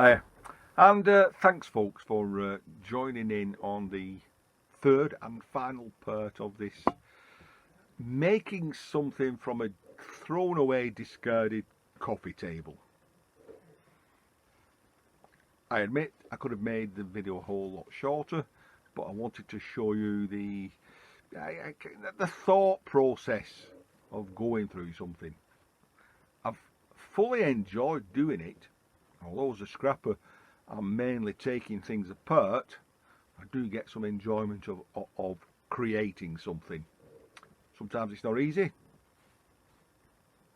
Hi, and thanks folks for joining in on the third and final part of this making something from a thrown away, discarded coffee table. I admit I could have made the video a whole lot shorter, but I wanted to show you the thought process of going through something. I've fully enjoyed doing it. Although as a scrapper I'm mainly taking things apart, I do get some enjoyment of creating something. Sometimes it's not easy,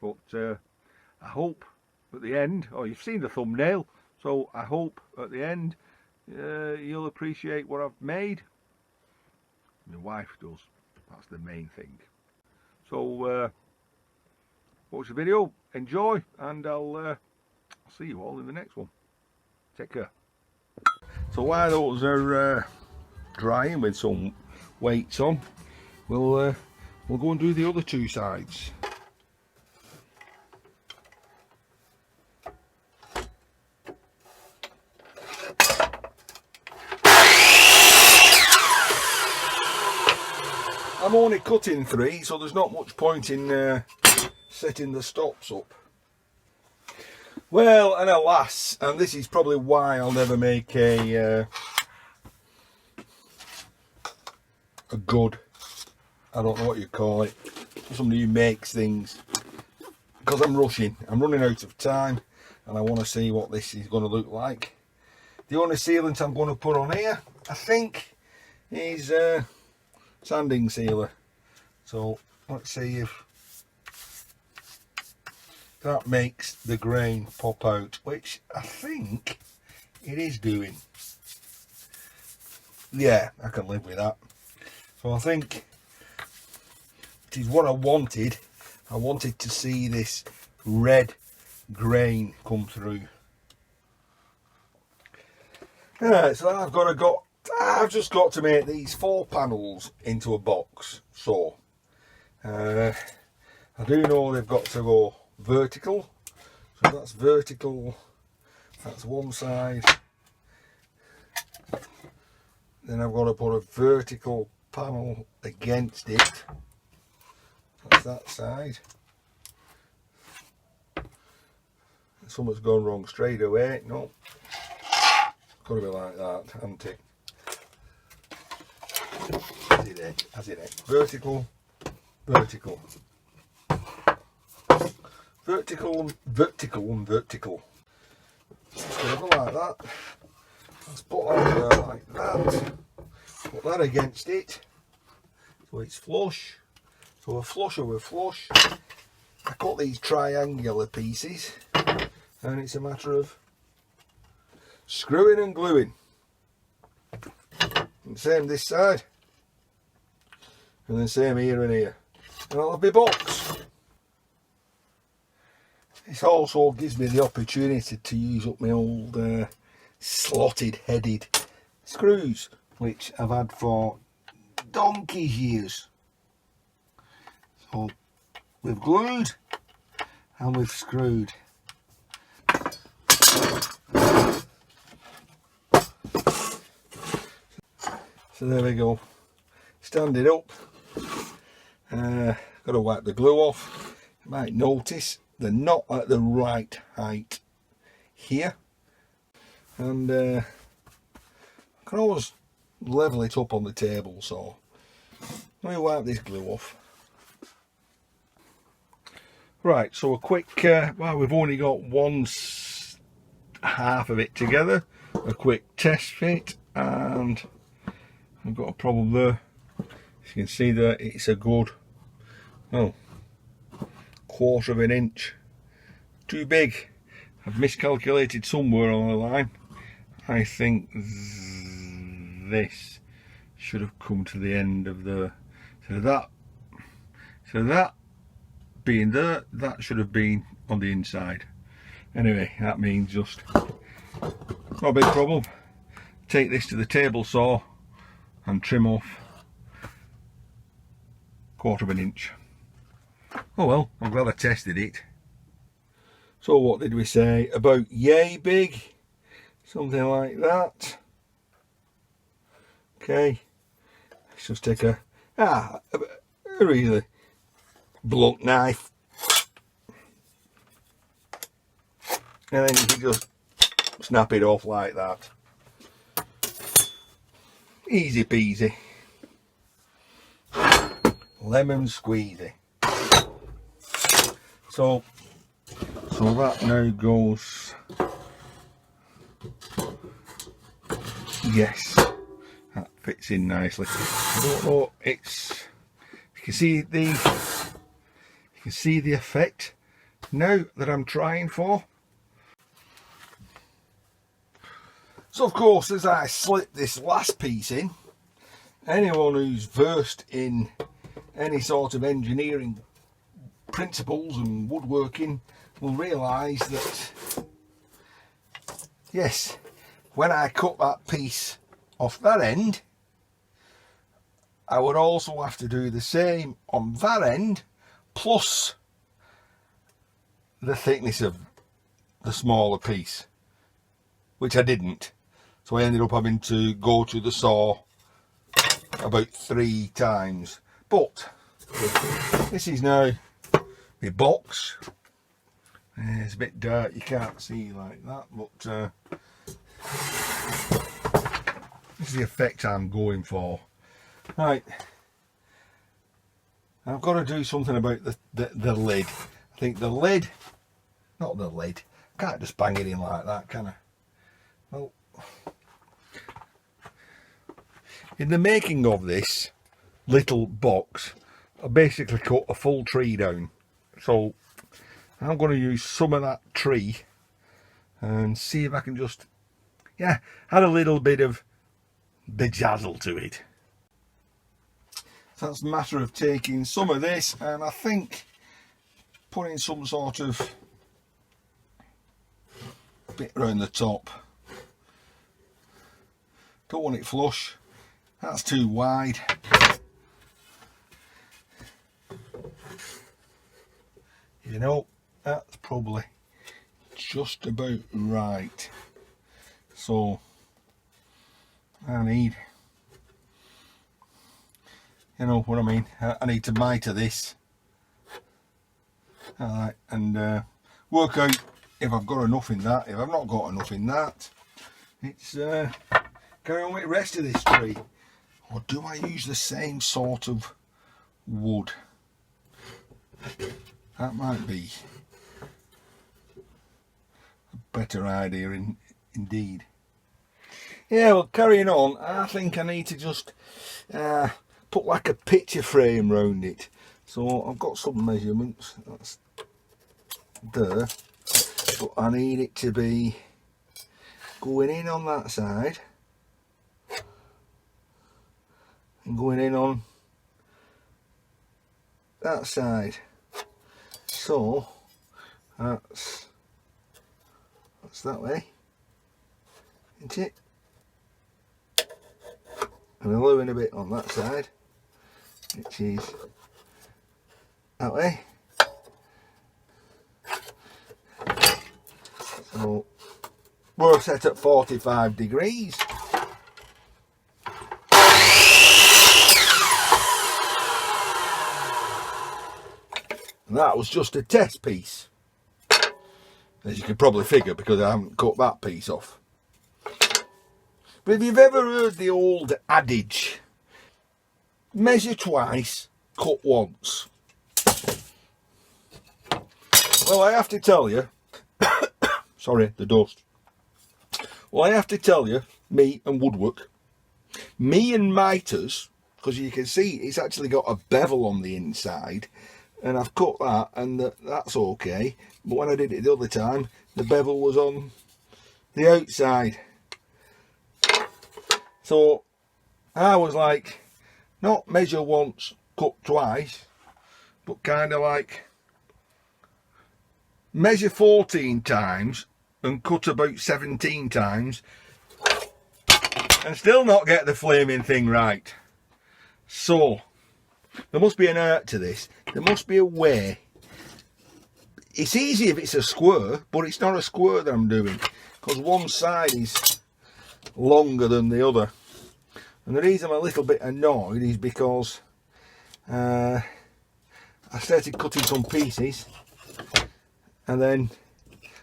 but I hope at the end, you've seen the thumbnail, so I hope at the end you'll appreciate what I've made. My wife does, that's the main thing. So watch the video, enjoy, and I'll see you all in the next one. Take care. So while those are drying with some weights on, we'll go and do the other two sides. I'm only cutting 3, so there's not much point in setting the stops up. Well, and alas, and this is probably why I'll never make a good, I don't know what you call it, somebody who makes things, because I'm running out of time, and I want to see what this is going to look like. The only sealant I'm going to put on here, I think, is sanding sealer. So let's see if that makes the grain pop out, which I think it is doing. Yeah, I can live with that. So I think it is what I wanted. I wanted to see this red grain come through. Alright, so I've just got to make these 4 panels into a box. So I do know they've got to go vertical, so that's vertical, that's one side. Then I've got to put a vertical panel against it, that's that side. Something's gone wrong straight away. No, got to be like that, hasn't it? Vertical, vertical, vertical, and vertical, and vertical. Just like that. Let's put that there like that. Put that against it, so it's flush. So a flush over flush. I cut these triangular pieces, and it's a matter of screwing and gluing. And same this side, and then same here and here, and I'll have my box. This also gives me the opportunity to use up my old slotted headed screws, which I've had for donkey's years. So we've glued and we've screwed. So there we go. Stand it up. Got to wipe the glue off. You might notice they're not at the right height here, and I can always level it up on the table. So let me wipe this glue off. Right, so a quick, well, we've only got one half of it together, a quick test fit, and I've got a problem there. As you can see there, it's a good, oh, 1/4 of an inch too big. I've miscalculated somewhere on the line. I think this should have come to the end of the, so that being there, that should have been on the inside. Anyway, that means just not a big problem. Take this to the table saw and trim off 1/4 of an inch. Oh well, I'm glad I tested it. So what did we say? About yay big. something like that. Okay, let's just take a really blunt knife, and then you can just snap it off like that. Easy peasy, lemon squeezy. So that now goes, yes, that fits in nicely. I don't know, it's, you can see the effect now that I'm trying for. So of course, as I slip this last piece in, anyone who's versed in any sort of engineering principles and woodworking will realise that, yes, when I cut that piece off that end, I would also have to do the same on that end, plus the thickness of the smaller piece, which I didn't. So I ended up having to go to the saw about 3 times. But this is now my box. It's a bit dark, you can't see like that, but this is the effect I'm going for. Right, I've got to do something about the lid. I think the lid, not the lid, I can't just bang it in like that, can I? Well, in the making of this little box, I basically cut a full tree down. So I'm going to use some of that tree and see if I can just, yeah, add a little bit of bedazzle to it. So that's a matter of taking some of this and I think putting some sort of bit around the top. Don't want it flush, that's too wide. You know, that's probably just about right. So I need, you know what I mean, I need to miter this. Alright, and work out if I've got enough in that. If I've not got enough in that, it's carry on with the rest of this tree. Or do I use the same sort of wood? That might be a better idea indeed. Yeah, well, carrying on, I think I need to just put like a picture frame round it. So I've got some measurements, that's there, but I need it to be going in on that side and going in on that side. So that's that way, isn't it? And allowing a bit on that side, which is that way. So we're set at 45 degrees. And that was just a test piece, as you can probably figure because I haven't cut that piece off. But if you've ever heard the old adage, measure twice, cut once. Well, I have to tell you, sorry, the dust. Well, I have to tell you, me and woodwork, me and miters, because you can see it's actually got a bevel on the inside, and I've cut that, and that's okay. But when I did it the other time, the bevel was on the outside. So I was like, not measure once, cut twice, but kind of like measure 14 times and cut about 17 times and still not get the flaming thing right. So there must be an art to this. There must be a way. it's easy if it's a square, but it's not a square that I'm doing, because one side is longer than the other. And the reason I'm a little bit annoyed is because I started cutting some pieces, and then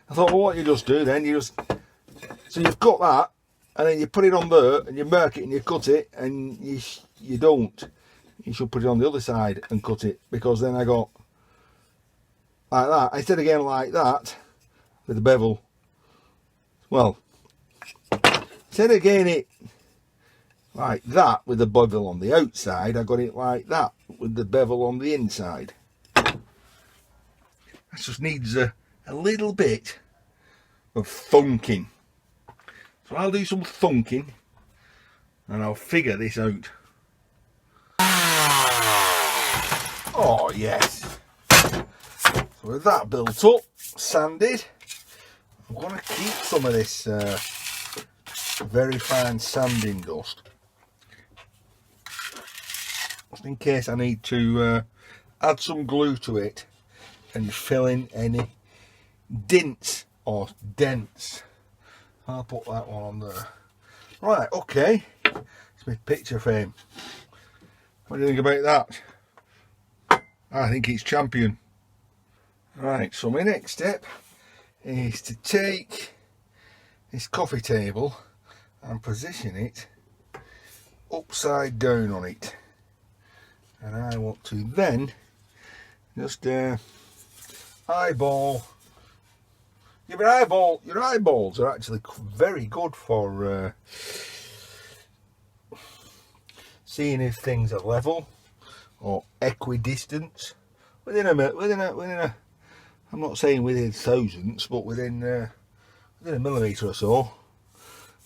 I thought, well, what you just do then, so you've cut that, and then you put it on there, and you mark it, and you cut it, and you don't. You should put it on the other side and cut it, because then I got like that, instead of getting like that, with the bevel, well, instead of getting it like that with the bevel on the outside, I got it like that with the bevel on the inside. That just needs a little bit of thunking. So I'll do some thunking and I'll figure this out. Oh yes. So with that built up, sanded, I'm going to keep some of this very fine sanding dust, just in case I need to add some glue to it and fill in any dints or dents. I'll put that one on there. Right, okay, it's my picture frame. What do you think about that? I think it's champion. Right, so my next step is to take this coffee table and position it upside down on it, and I want to then just eyeball. Your eyeballs are actually very good for seeing if things are level or equidistant within a I'm not saying within thousandths, but within a millimetre or so.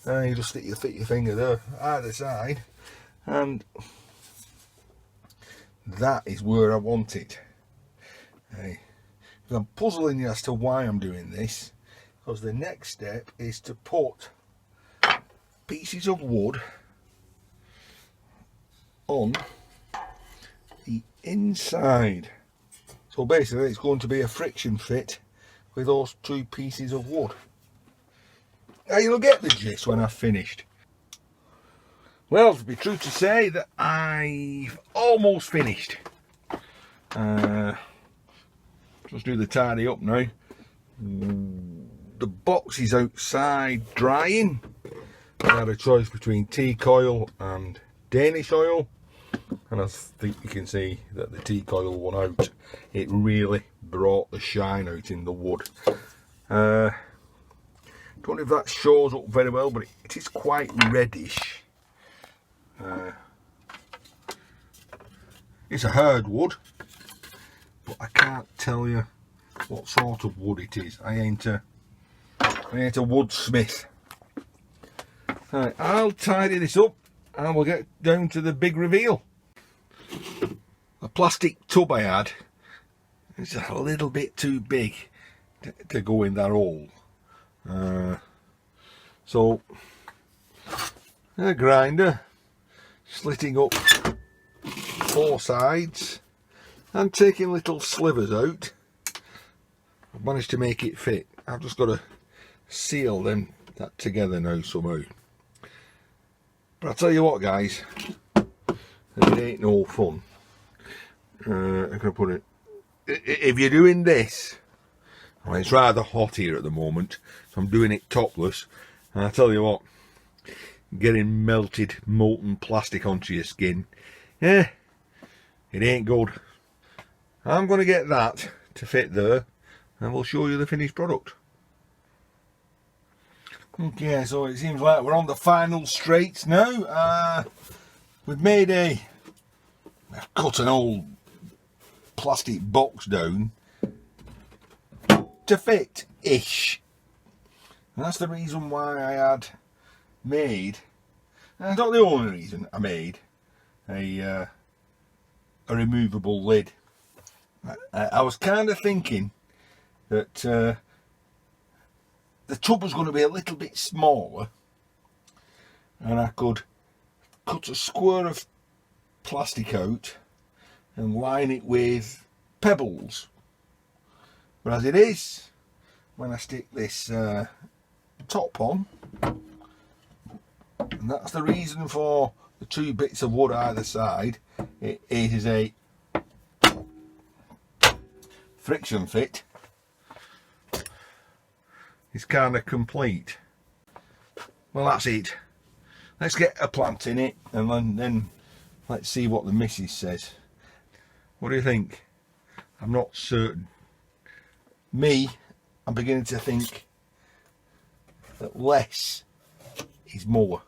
You just stick your finger there either side, and that is where I want it. I'm puzzling as to why I'm doing this, because the next step is to put pieces of wood on the inside. So basically it's going to be a friction fit with those two pieces of wood. Now you'll get the gist when I've finished. Well, to be true to say that I've almost finished. Just do the tidy up now. The box is outside drying. I had a choice between teak oil and Danish oil, and I think you can see that the teak oil won out. It really brought the shine out in the wood. Don't know if that shows up very well, but it is quite reddish. It's a hardwood, but I can't tell you what sort of wood it is. I ain't a woodsmith. Right, I'll tidy this up and we'll get down to the big reveal. The plastic tub I had is a little bit too big to go in that hole. So a grinder, slitting up 4 sides and taking little slivers out. I've managed to make it fit. I've just got to seal that together now somehow. But I'll tell you what, guys, it ain't no fun. I'm gonna put it. If you're doing this, well, it's rather hot here at the moment, so I'm doing it topless. And I tell you what, getting melted, molten plastic onto your skin, it ain't good. I'm going to get that to fit there, and we'll show you the finished product. Okay, so it seems like we're on the final straights now. We've cut an old plastic box down to fit-ish. And that's the reason why I had made, and it's not the only reason I made, a removable lid. I was kind of thinking that the tub was going to be a little bit smaller, and I could cut a square of plastic out and line it with pebbles, But as it is, when I stick this top on, and that's the reason for the 2 bits of wood either side, it is a friction fit. It's kind of complete. Well, that's it. Let's get a plant in it, and then let's see what the missus says. What do you think? I'm not certain. I'm beginning to think that less is more.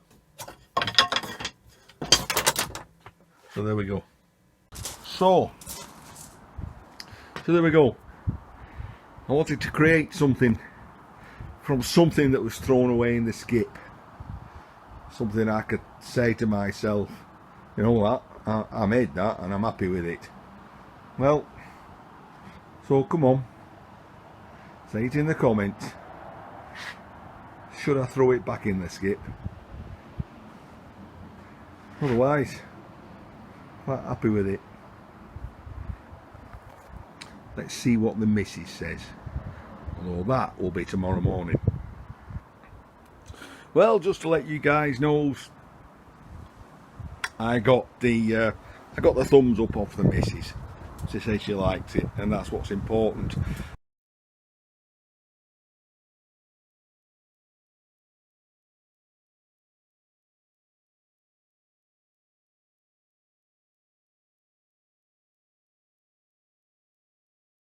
So there we go. So there we go. I wanted to create something from something that was thrown away in the skip. Something I could say to myself, you know what, I made that and I'm happy with it. Well, so come on, say it in the comments. Should I throw it back in the skip? Otherwise, quite happy with it. Let's see what the missus says. Although that will be tomorrow morning. Well, just to let you guys know, I got the thumbs up off the missus to say she liked it, and that's what's important.